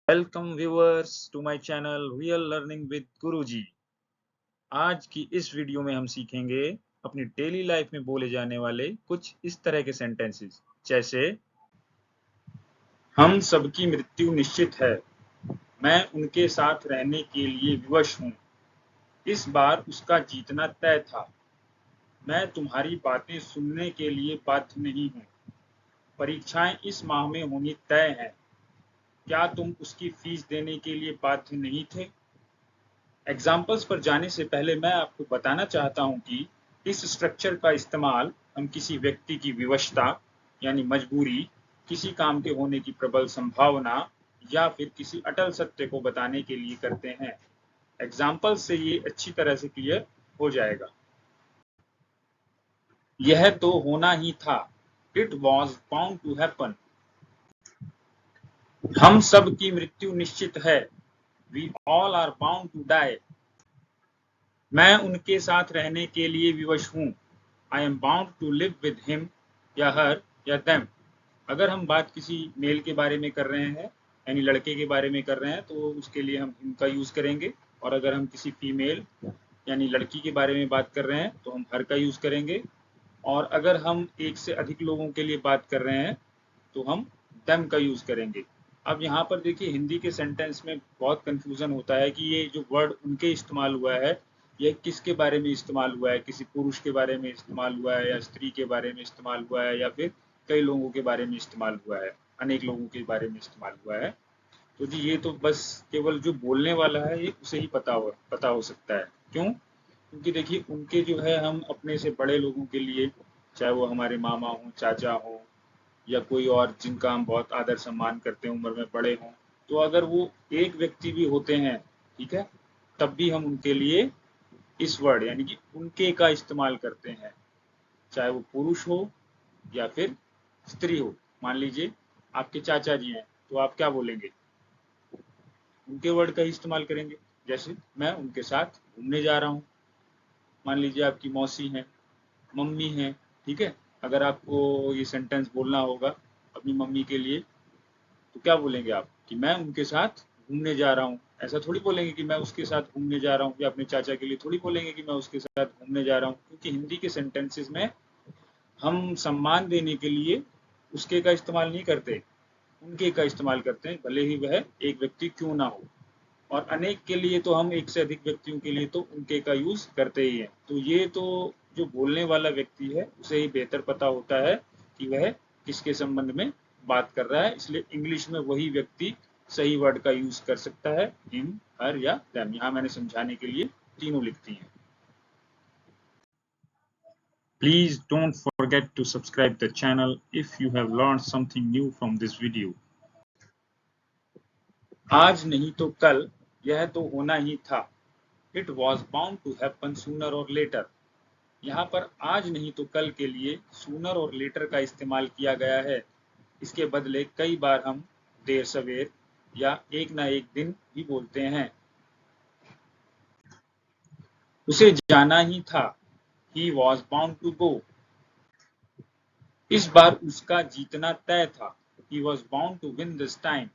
Welcome viewers to my channel Real Learning with Guruji. आज की इस वीडियो में हम सीखेंगे अपनी डेली लाइफ में बोले जाने वाले कुछ इस तरह के सेंटेंसेस, जैसे हम सबकी मृत्यु निश्चित है, मैं उनके साथ रहने के लिए विवश हूँ, इस बार उसका जीतना तय था, मैं तुम्हारी बातें सुनने के लिए बाध्य नहीं हूँ, परीक्षाएं इस माह में होनी तय है, क्या तुम उसकी फीस देने के लिए बाध्य नहीं थे। एग्जाम्पल्स पर जाने से पहले मैं आपको बताना चाहता हूं कि इस स्ट्रक्चर का इस्तेमाल हम किसी व्यक्ति की विवशता यानी मजबूरी, किसी काम के होने की प्रबल संभावना या फिर किसी अटल सत्य को बताने के लिए करते हैं। एग्जाम्पल से ये अच्छी तरह से क्लियर हो जाएगा। यह तो होना ही था, it was bound to happen. हम सब की मृत्यु निश्चित है, we all are bound to die. मैं उनके साथ रहने के लिए विवश हूँ, I am bound to live with him या हर या देम। अगर हम बात किसी मेल के बारे में कर रहे हैं यानी लड़के के बारे में कर रहे हैं तो उसके लिए हम हिम का यूज करेंगे, और अगर हम किसी फीमेल यानी लड़की के बारे में बात कर रहे हैं तो हम हर का यूज करेंगे, और अगर हम एक से अधिक लोगों के लिए बात कर रहे हैं तो हम देम का यूज करेंगे। अब यहाँ पर देखिए, हिंदी के सेंटेंस में बहुत कंफ्यूजन होता है कि ये जो वर्ड उनके इस्तेमाल हुआ है यह किसके बारे में इस्तेमाल हुआ है, किसी पुरुष के बारे में इस्तेमाल हुआ है या स्त्री के बारे में इस्तेमाल हुआ है या फिर कई लोगों के बारे में इस्तेमाल हुआ है, अनेक लोगों के बारे में इस्तेमाल हुआ है। तो जी ये तो बस केवल जो बोलने वाला है ये उसे ही पता हो सकता है। क्यों? क्योंकि देखिए, उनके जो है हम अपने से बड़े लोगों के लिए, चाहे वो हमारे मामा हों, चाचा हों या कोई और जिनका हम बहुत आदर सम्मान करते हैं, उम्र में बड़े हों, तो अगर वो एक व्यक्ति भी होते हैं, ठीक है, तब भी हम उनके लिए इस वर्ड यानी कि उनके का इस्तेमाल करते हैं, चाहे वो पुरुष हो या फिर स्त्री हो। मान लीजिए आपके चाचा जी हैं तो आप क्या बोलेंगे? उनके वर्ड का ही इस्तेमाल करेंगे। जैसे मैं उनके साथ घूमने जा रहा हूँ। मान लीजिए आपकी मौसी हैं, मम्मी हैं, ठीक है, अगर आपको ये सेंटेंस बोलना होगा अपनी मम्मी के लिए तो क्या बोलेंगे आप कि मैं उनके साथ घूमने जा रहा हूँ। ऐसा थोड़ी बोलेंगे कि मैं उसके साथ घूमने जा रहा हूँ, या अपने चाचा के लिए थोड़ी बोलेंगे कि मैं उसके साथ घूमने जा रहा हूँ, क्योंकि हिंदी के सेंटेंसेस में हम सम्मान देने के लिए उसके का इस्तेमाल नहीं करते, उनके का इस्तेमाल करते हैं, भले ही वह एक व्यक्ति क्यों ना हो। और अनेक के लिए तो हम एक से अधिक व्यक्तियों के लिए तो उनके का यूज करते ही हैं। तो ये तो जो बोलने वाला व्यक्ति है उसे ही बेहतर पता होता है कि वह किसके संबंध में बात कर रहा है, इसलिए इंग्लिश में वही व्यक्ति सही वर्ड का यूज कर सकता है, हिम, हर या देम। यहाँ मैंने समझाने के लिए तीनों लिखती हैं। Please don't forget to subscribe the channel if you have learned something new from this video. आज नहीं तो कल, यह तो होना ही था, It was bound to happen sooner or later. यहाँ पर आज नहीं तो कल के लिए सूनर और लेटर का इस्तेमाल किया गया है। इसके बदले कई बार हम देर सवेर या एक ना एक दिन भी बोलते हैं। उसे जाना ही था, He was bound to go. इस बार उसका जीतना तय था, He was bound to win this time.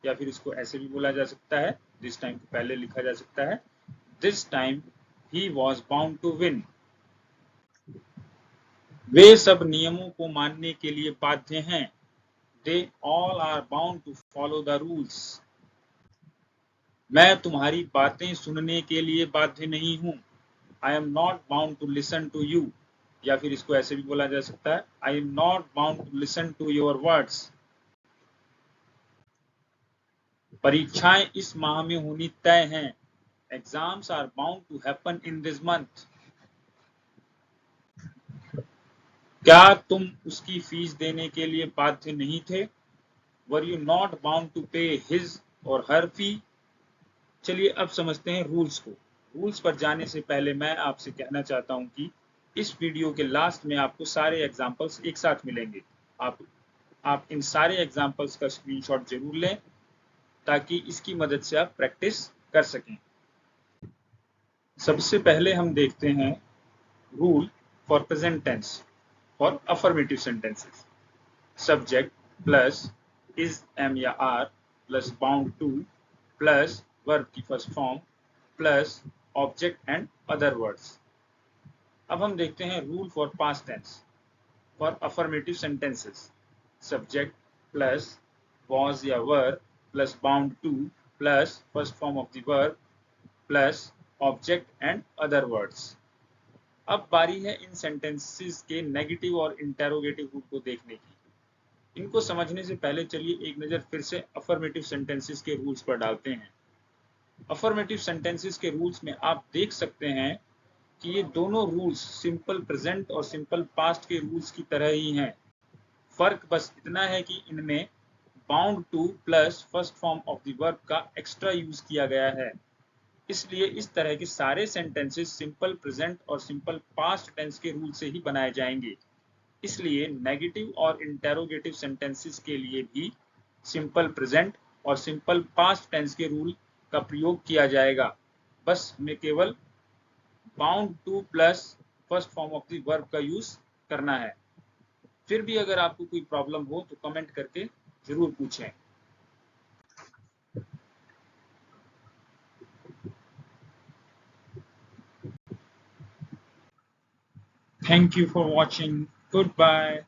या फिर इसको ऐसे भी बोला जा सकता है, दिस टाइम को पहले लिखा जा सकता है, this time he was bound to win. वे सब नियमों को मानने के लिए बाध्य हैं, they all are bound to follow the rules. मैं तुम्हारी बातें सुनने के लिए बाध्य नहीं हूं, I am not bound to listen to you. या फिर इसको ऐसे भी बोला जा सकता है, I am not bound to listen to your words. परीक्षाएं इस माह में होनी तय हैं, exams are bound to happen in this month. क्या तुम उसकी फीस देने के लिए बाध्य नहीं थे, were you not bound to pay his और हर फी। चलिए अब समझते हैं रूल्स को। रूल्स पर जाने से पहले मैं आपसे कहना चाहता हूं कि इस वीडियो के लास्ट में आपको सारे एग्जाम्पल्स एक साथ मिलेंगे। आप इन सारे एग्जाम्पल्स का स्क्रीनशॉट जरूर लें ताकि इसकी मदद से आप प्रैक्टिस कर सकें। सबसे पहले हम देखते हैं rule for present tense for affirmative sentences. Subject plus is, am या are, plus bound to plus verb की first form plus object and other words. अब हम देखते हैं rule for past tense for affirmative sentences. Subject plus was या were plus bound to plus first form of the verb plus object and other words. अब बारी है इन sentences के नेगेटिव और इंटेरोगेटिव रूल को देखने की। इनको समझने से पहले चलिए एक नज़र फिर से अफर्मेटिव सेंटेंसेस के रूल्स पर डालते हैं। अफर्मेटिव सेंटेंसेस के रूल्स में आप देख सकते हैं कि ये दोनों रूल्स सिंपल प्रेजेंट और सिंपल पास्ट के रूल्स की तरह ही हैं। फर्क बस इतना है कि इनमें bound to plus first form of the verb का एक्स्ट्रा यूज किया गया है। इसलिए इस तरह के सारे सेंटेंसेस सिंपल प्रेजेंट और सिंपल पास्ट टेंस के रूल से ही बनाए जाएंगे। इसलिए नेगेटिव और इंटेरोगेटिव सेंटेंसेस के लिए भी सिंपल प्रेजेंट और सिंपल पास्ट टेंस के रूल का प्रयोग किया जाएगा। बस हमें केवल bound to plus first form of the verb का यूज करना है। फिर भी अगर आपको कोई प्रॉब्लम हो तो कमेंट करके जरूर पूछें। Thank you for watching. Goodbye.